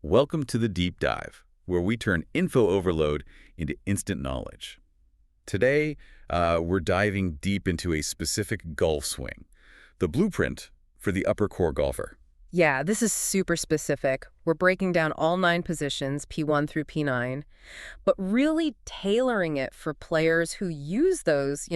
Welcome to the Deep Dive, where we turn info overload into instant knowledge. Today, we're diving deep into a specific golf swing, the blueprint for the upper core golfer. Yeah, this is super specific. We're breaking down all 9 positions, P1 through P9, but really tailoring it for players who use those,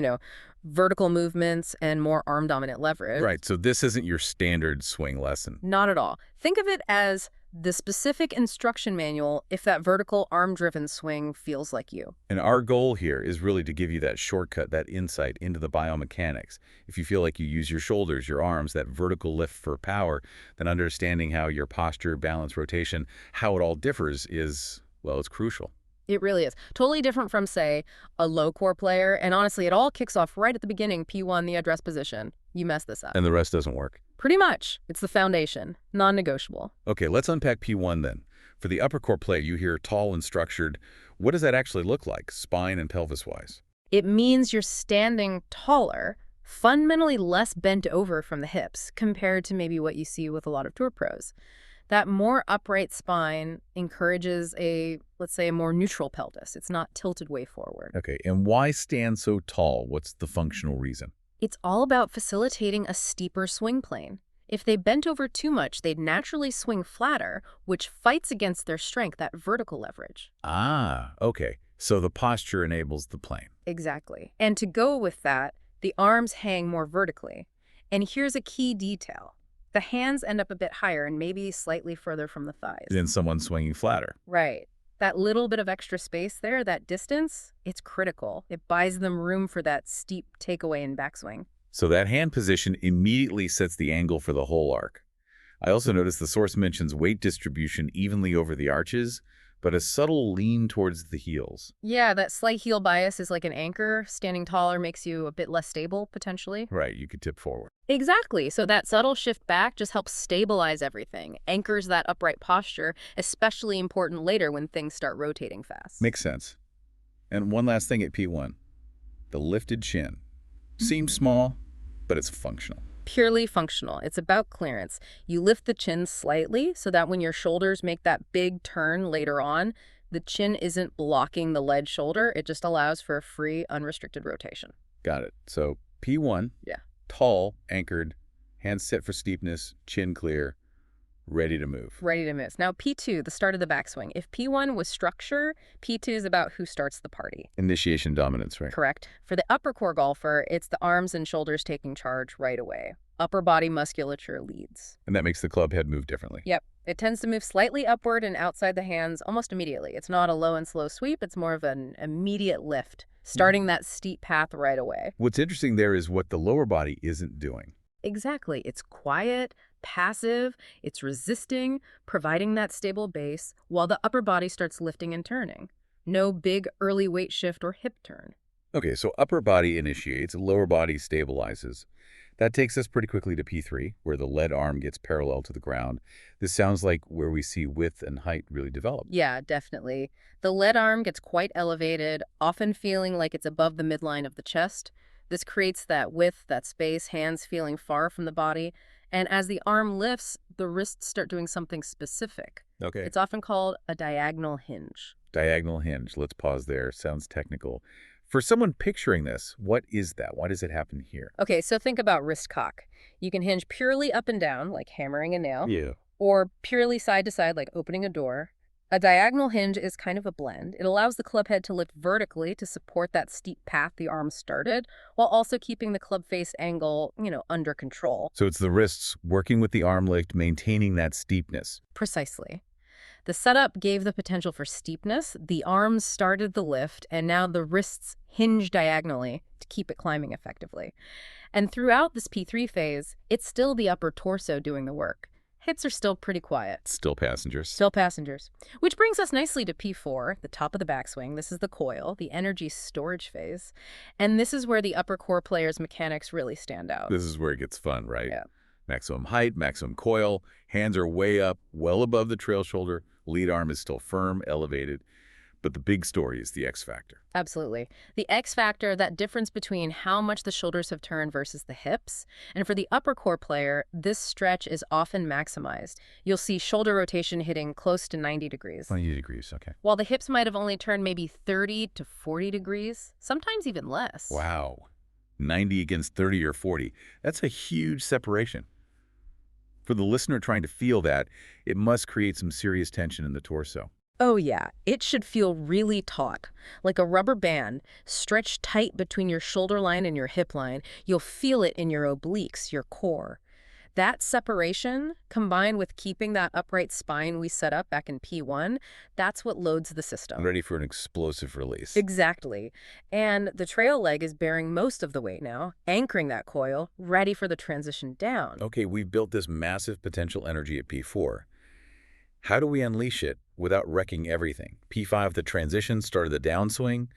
vertical movements and more arm-dominant leverage. Right, so this isn't your standard swing lesson. Not at all. Think of it as the specific instruction manual if that vertical arm-driven swing feels like you. And our goal here is really to give you that shortcut, that insight into the biomechanics. If you feel like you use your shoulders, your arms, that vertical lift for power, then understanding how your posture, balance, rotation, how it all differs is, well, it's crucial. It really is. Totally different from, say, a low-core player, and honestly, it all kicks off right at the beginning, P1, the address position. You mess this up. And the rest doesn't work. Pretty much. It's the foundation. Non-negotiable. Okay, let's unpack P1 then. For the upper core player, you hear tall and structured. What does that actually look like, spine and pelvis-wise? It means you're standing taller, fundamentally less bent over from the hips, compared to maybe what you see with a lot of tour pros. That more upright spine encourages let's say, a more neutral pelvis. It's not tilted way forward. Okay, and why stand so tall? What's the functional reason? It's all about facilitating a steeper swing plane. If they bent over too much, they'd naturally swing flatter, which fights against their strength, that vertical leverage. Ah, okay. So the posture enables the plane. Exactly. And to go with that, the arms hang more vertically. And here's a key detail. The hands end up a bit higher and maybe slightly further from the thighs. Than someone swinging flatter. Right. That little bit of extra space there, that distance, it's critical. It buys them room for that steep takeaway and backswing. So that hand position immediately sets the angle for the whole arc. I also noticed the source mentions weight distribution evenly over the arches, but a subtle lean towards the heels. Yeah, that slight heel bias is like an anchor. Standing taller makes you a bit less stable, potentially. Right, you could tip forward. Exactly. So that subtle shift back just helps stabilize everything, anchors that upright posture, especially important later when things start rotating fast. Makes sense. And one last thing at P1, the lifted chin. Seems small, but it's functional. Purely functional. It's about clearance. You lift the chin slightly so that when your shoulders make that big turn later on, the chin isn't blocking the lead shoulder. It just allows for a free, unrestricted rotation. Got it. So P1, Yeah. Tall, anchored, hands set for steepness, chin clear, ready to move. Ready to miss. Now P2, the start of the backswing. If P1 was structure, P2 is about who starts the party. Initiation dominance, right? Correct. For the upper core golfer, it's the arms and shoulders taking charge right away. Upper body musculature leads. And that makes the club head move differently. Yep. It tends to move slightly upward and outside the hands almost immediately. It's not a low and slow sweep. It's more of an immediate lift, starting that steep path right away. What's interesting there is what the lower body isn't doing. Exactly. It's quiet, passive, it's resisting, providing that stable base, while the upper body starts lifting and turning. No big early weight shift or hip turn. Okay, so upper body initiates, lower body stabilizes. That takes us pretty quickly to P3, where the lead arm gets parallel to the ground. This sounds like where we see width and height really develop. Yeah, definitely. The lead arm gets quite elevated, often feeling like it's above the midline of the chest. This creates that width, that space, hands feeling far from the body. And as the arm lifts, the wrists start doing something specific. Okay. It's often called a diagonal hinge. Diagonal hinge. Let's pause there. Sounds technical. For someone picturing this, what is that? Why does it happen here? Okay, so think about wrist cock. You can hinge purely up and down, like hammering a nail, Yeah. or purely side to side, like opening a door. A diagonal hinge is kind of a blend. It allows the club head to lift vertically to support that steep path the arm started, while also keeping the club face angle, under control. So it's the wrists working with the arm lift, maintaining that steepness. Precisely. The setup gave the potential for steepness, the arms started the lift, and now the wrists hinge diagonally to keep it climbing effectively. And throughout this P3 phase, it's still the upper torso doing the work. Hips are still pretty quiet. Still passengers. Still passengers. Which brings us nicely to P4, the top of the backswing. This is the coil, the energy storage phase. And this is where the upper core player's mechanics really stand out. This is where it gets fun, right? Yeah. Maximum height, maximum coil, hands are way up, well above the trail shoulder, lead arm is still firm, elevated. But the big story is the X factor. Absolutely. The X factor, that difference between how much the shoulders have turned versus the hips. And for the upper core player, this stretch is often maximized. You'll see shoulder rotation hitting close to 90 degrees. 20 degrees, okay. While the hips might have only turned maybe 30 to 40 degrees, sometimes even less. Wow. 90 against 30 or 40. That's a huge separation. For the listener trying to feel that, it must create some serious tension in the torso. Oh yeah, it should feel really taut, like a rubber band, stretched tight between your shoulder line and your hip line. You'll feel it in your obliques, your core. That separation, combined with keeping that upright spine we set up back in P1, that's what loads the system. Ready for an explosive release. Exactly. And the trail leg is bearing most of the weight now, anchoring that coil, ready for the transition down. Okay, we've built this massive potential energy at P4. How do we unleash it without wrecking everything? P5, the transition, started the downswing.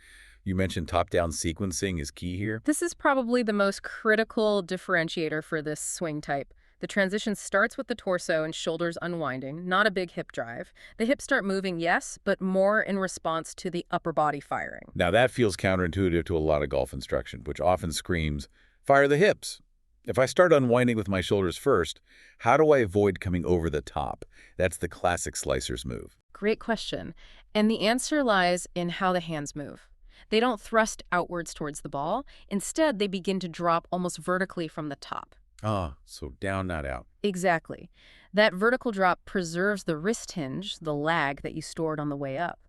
You mentioned top-down sequencing is key here. This is probably the most critical differentiator for this swing type. The transition starts with the torso and shoulders unwinding, not a big hip drive. The hips start moving, yes, but more in response to the upper body firing. Now that feels counterintuitive to a lot of golf instruction, which often screams, fire the hips. If I start unwinding with my shoulders first, how do I avoid coming over the top? That's the classic slicer's move. Great question. And the answer lies in how the hands move. They don't thrust outwards towards the ball. Instead, they begin to drop almost vertically from the top. Ah, so down, not out. Exactly. That vertical drop preserves the wrist hinge, the lag that you stored on the way up.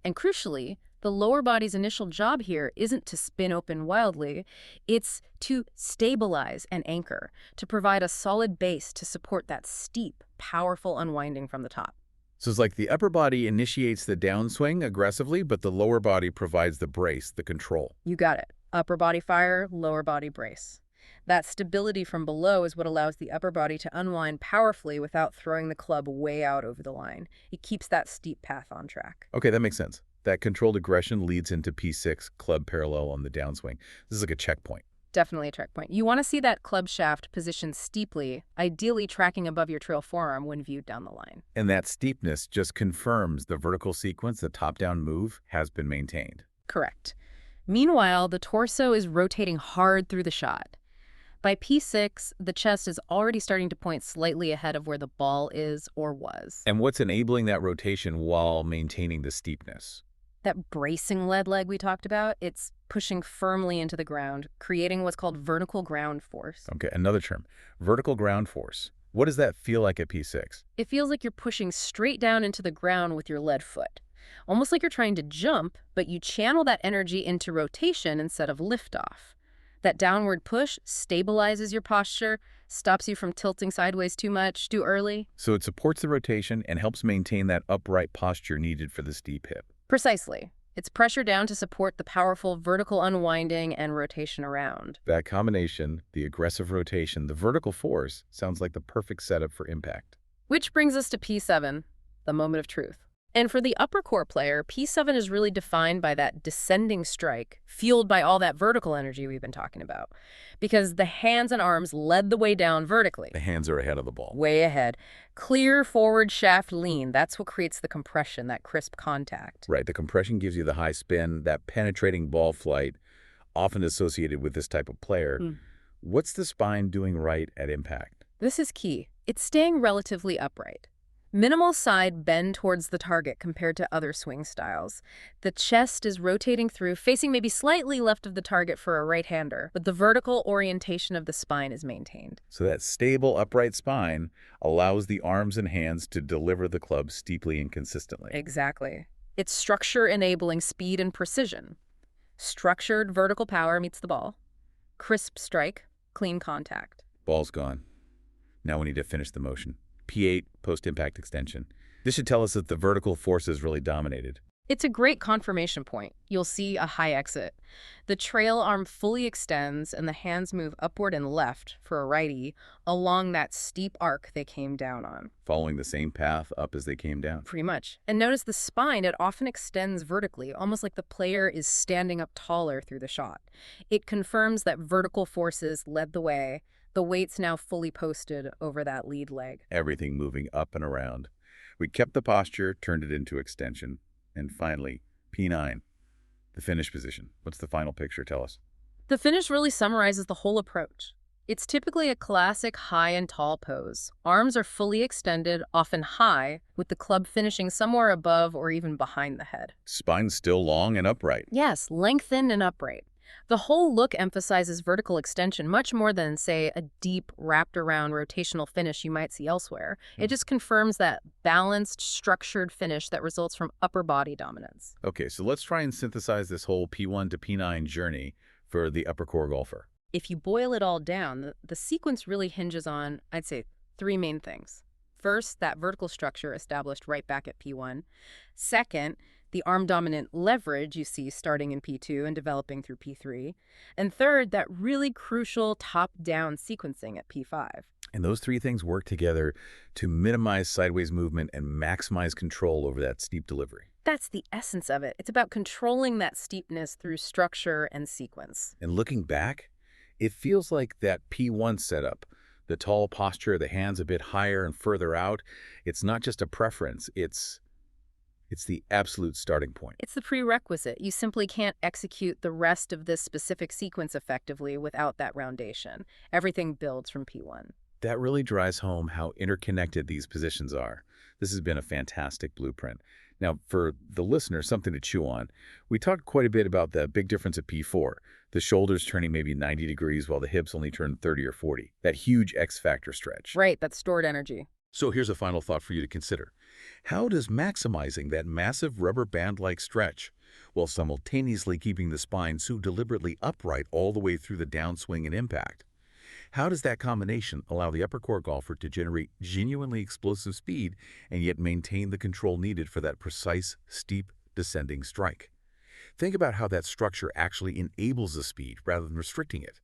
And crucially, the lower body's initial job here isn't to spin open wildly, it's to stabilize and anchor, to provide a solid base to support that steep, powerful unwinding from the top. So it's like the upper body initiates the downswing aggressively, but the lower body provides the brace, the control. You got it. Upper body fire, lower body brace. That stability from below is what allows the upper body to unwind powerfully without throwing the club way out over the line. It keeps that steep path on track. Okay, that makes sense. That controlled aggression leads into P6, club parallel on the downswing. This is like a checkpoint. Definitely a checkpoint. You want to see that club shaft positioned steeply, ideally tracking above your trail forearm when viewed down the line. And that steepness just confirms the vertical sequence, the top-down move, has been maintained. Correct. Meanwhile, the torso is rotating hard through the shot. By P6, the chest is already starting to point slightly ahead of where the ball is or was. And what's enabling that rotation while maintaining the steepness? That bracing lead leg we talked about, it's pushing firmly into the ground, creating what's called vertical ground force. Okay, another term, vertical ground force. What does that feel like at P6? It feels like you're pushing straight down into the ground with your lead foot. Almost like you're trying to jump, but you channel that energy into rotation instead of liftoff. That downward push stabilizes your posture, stops you from tilting sideways too much, too early. So it supports the rotation and helps maintain that upright posture needed for the steep hip. Precisely. It's pressure down to support the powerful vertical unwinding and rotation around. That combination, the aggressive rotation, the vertical force, sounds like the perfect setup for impact. Which brings us to P7, the moment of truth. And for the upper core player, P7 is really defined by that descending strike, fueled by all that vertical energy we've been talking about. Because the hands and arms led the way down vertically. The hands are ahead of the ball. Way ahead. Clear forward shaft lean. That's what creates the compression, that crisp contact. Right, the compression gives you the high spin, that penetrating ball flight, often associated with this type of player. What's the spine doing right at impact? This is key. It's staying relatively upright. Minimal side bend towards the target compared to other swing styles. The chest is rotating through, facing maybe slightly left of the target for a right-hander, but the vertical orientation of the spine is maintained. So that stable, upright spine allows the arms and hands to deliver the club steeply and consistently. Exactly. It's structure enabling speed and precision. Structured vertical power meets the ball. Crisp strike, clean contact. Ball's gone. Now we need to finish the motion. P8, post-impact extension. This should tell us that the vertical force is really dominated. It's a great confirmation point. You'll see a high exit. The trail arm fully extends and the hands move upward and left for a righty along that steep arc they came down on. Following the same path up as they came down. Pretty much. And notice the spine, it often extends vertically, almost like the player is standing up taller through the shot. It confirms that vertical forces led the way. The weight's now fully posted over that lead leg. Everything moving up and around. We kept the posture, turned it into extension, and finally, P9, the finish position. What's the final picture? Tell us. The finish really summarizes the whole approach. It's typically a classic high and tall pose. Arms are fully extended, often high, with the club finishing somewhere above or even behind the head. Spine still long and upright. Yes, lengthened and upright. The whole look emphasizes vertical extension much more than, say, a deep, wrapped-around rotational finish you might see elsewhere. It just confirms that balanced, structured finish that results from upper body dominance. Okay, so let's try and synthesize this whole P1 to P9 journey for the upper core golfer. If you boil it all down, the sequence really hinges on, I'd say, three main things. First, that vertical structure established right back at P1. Second, the arm-dominant leverage you see starting in P2 and developing through P3. And third, that really crucial top-down sequencing at P5. And those three things work together to minimize sideways movement and maximize control over that steep delivery. That's the essence of it. It's about controlling that steepness through structure and sequence. And looking back, it feels like that P1 setup, the tall posture, the hands a bit higher and further out, it's not just a preference, it's the absolute starting point. It's the prerequisite. You simply can't execute the rest of this specific sequence effectively without that roundation. Everything builds from P1. That really drives home how interconnected these positions are. This has been a fantastic blueprint. Now, for the listener, something to chew on. We talked quite a bit about the big difference at P4, the shoulders turning maybe 90 degrees while the hips only turn 30 or 40, that huge X-factor stretch. Right, that's stored energy. So here's a final thought for you to consider. How does maximizing that massive rubber band-like stretch, while simultaneously keeping the spine so deliberately upright all the way through the downswing and impact, how does that combination allow the upper core golfer to generate genuinely explosive speed and yet maintain the control needed for that precise, steep, descending strike? Think about how that structure actually enables the speed rather than restricting it.